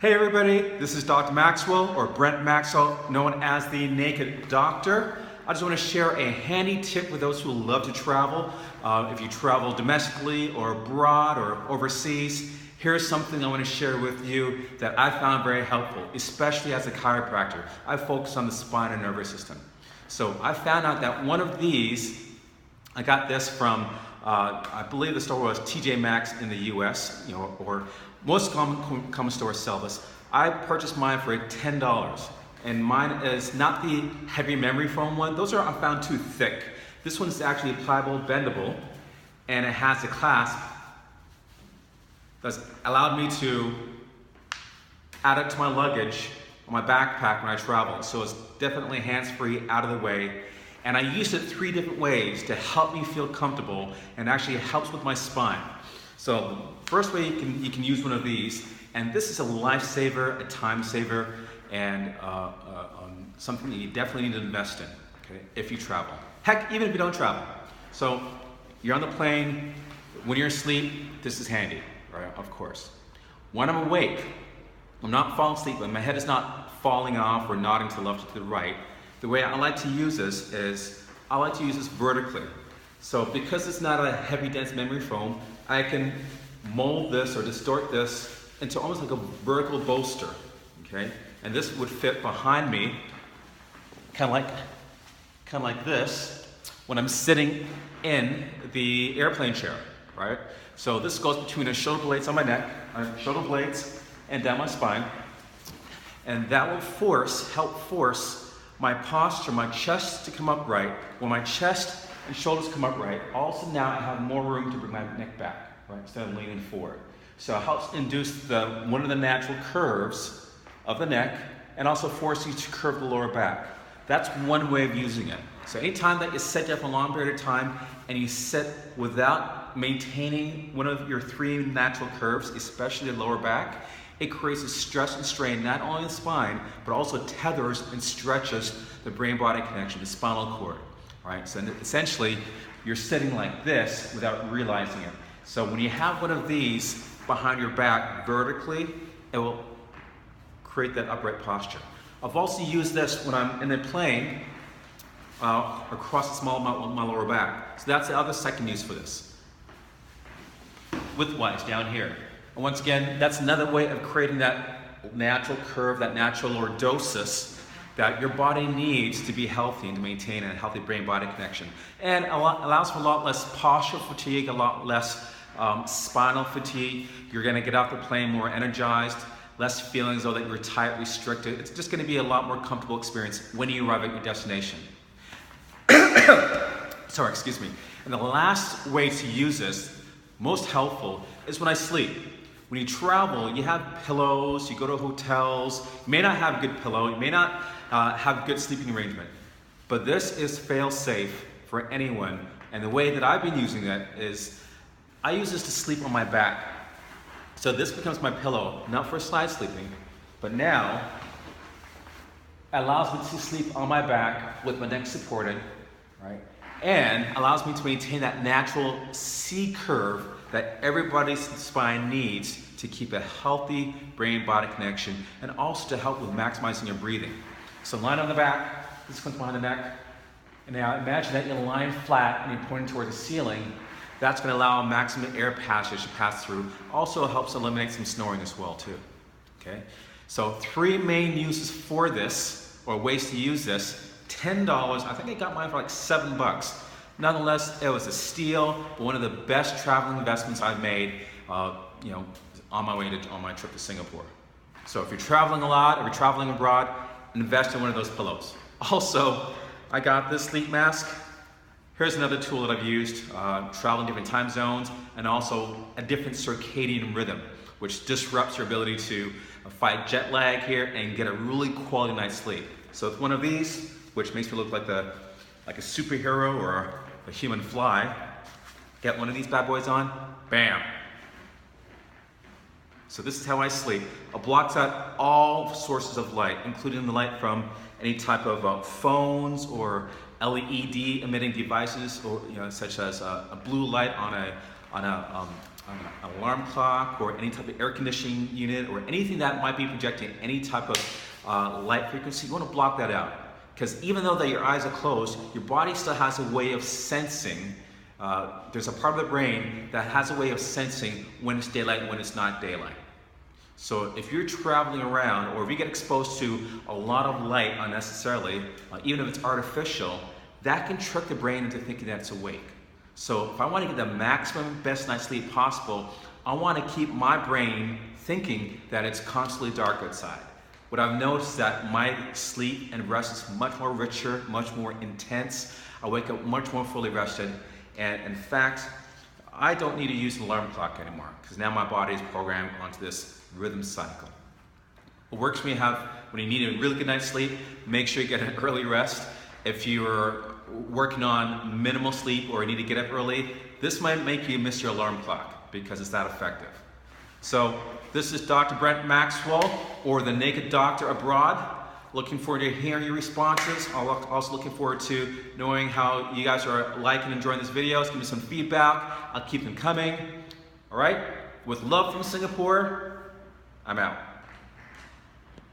Hey everybody, this is Dr. Maxwell, or Brent Maxwell, known as the Naked Doctor. I just want to share a handy tip with those who love to travel. If you travel domestically or abroad or overseas, here's something I want to share with you that I found very helpful, especially as a chiropractor. I focus on the spine and nervous system. So I found out that one of these, I got this from, I believe the store was TJ Maxx in the US, or most common stores sell this. I purchased mine for $10, and mine is not the heavy memory foam one. Those are, I found, too thick. This one's actually pliable, bendable, and it has a clasp that's allowed me to add it to my luggage on my backpack when I travel. So it's definitely hands-free, out of the way. And I used it 3 different ways to help me feel comfortable, and actually it helps with my spine. So the first way you can use one of these, and this is a lifesaver, a time saver, and something that you definitely need to invest in, okay, if you travel. Heck, even if you don't travel. So you're on the plane, when you're asleep, this is handy, right, of course. When I'm awake, I'm not falling asleep, but my head is not falling off or nodding to the left or to the right. The way I like to use this is, I like to use this vertically. So because it's not a heavy, dense memory foam, I can mold this or distort this into almost like a vertical bolster, okay? And this would fit behind me, kind of like this, when I'm sitting in the airplane chair, right? So this goes between the shoulder blades on my neck, shoulder blades, and down my spine, and that will help force my posture, my chest to come upright. When my chest and shoulders come upright, also now I have more room to bring my neck back, right, instead of leaning forward. So it helps induce one of the natural curves of the neck, and also force you to curve the lower back. That's one way of using it. So anytime that you sit there for a long period of time and you sit without maintaining one of your 3 natural curves, especially the lower back, it creates a stress and strain not only in the spine, but also tethers and stretches the brain-body connection, the spinal cord. Right? So essentially, you're sitting like this without realizing it. So when you have one of these behind your back vertically, it will create that upright posture. I've also used this when I'm in a plane across the small amount of my lower back. So that's the other second use for this. Widthwise down here. And once again, that's another way of creating that natural curve, that natural lordosis that your body needs to be healthy and to maintain a healthy brain-body connection. And allows for a lot less postural fatigue, a lot less spinal fatigue. You're gonna get off the plane more energized, less feelings though that you're tight, restricted. It's just gonna be a lot more comfortable experience when you arrive at your destination. Sorry, excuse me. And the last way to use this, most helpful, is when I sleep. When you travel, you have pillows, you go to hotels, you may not have a good pillow, you may not have good sleeping arrangement, but this is fail-safe for anyone. And the way that I've been using it is, I use this to sleep on my back. So this becomes my pillow, not for side sleeping, but now allows me to sleep on my back with my neck supported, right? And allows me to maintain that natural C curve that everybody's spine needs to keep a healthy brain-body connection, and also to help with maximizing your breathing. So line on the back, this comes behind the neck, and now imagine that you're lying flat and you're pointing towards the ceiling. That's going to allow maximum air passage to pass through. Also helps eliminate some snoring as well too. Okay? So 3 main uses for this, or ways to use this. $10, I think I got mine for like $7. Nonetheless, it was a steal, but one of the best traveling investments I've made, on my trip to Singapore. So if you're traveling a lot, or you're traveling abroad, invest in one of those pillows. Also, I got this sleep mask. Here's another tool that I've used, traveling different time zones, and also a different circadian rhythm, which disrupts your ability to fight jet lag here and get a really quality night's sleep. So with one of these, which makes me look like a superhero or a human fly, get one of these bad boys on, bam. So this is how I sleep. It blocks out all sources of light, including the light from any type of phones or LED emitting devices, or such as a blue light on on an alarm clock or any type of air conditioning unit or anything that might be projecting any type of light frequency, you want to block that out. Because even though that your eyes are closed, your body still has a way of sensing. There's a part of the brain that has a way of sensing when it's daylight and when it's not daylight. So if you're traveling around or if you get exposed to a lot of light unnecessarily, even if it's artificial, that can trick the brain into thinking that it's awake. So if I want to get the maximum best night's sleep possible, I want to keep my brain thinking that it's constantly dark outside. What I've noticed is that my sleep and rest is much more richer, much more intense. I wake up much more fully rested. And in fact, I don't need to use an alarm clock anymore because now my body is programmed onto this rhythm cycle. What works for me when you need a really good night's sleep, make sure you get an early rest. If you're working on minimal sleep or you need to get up early, this might make you miss your alarm clock because it's that effective. So this is Dr. Brent Maxwell, or the Naked Doctor Abroad. Looking forward to hearing your responses. I'm also looking forward to knowing how you guys are liking and enjoying these videos. Give me some feedback. I'll keep them coming. All right? With love from Singapore, I'm out.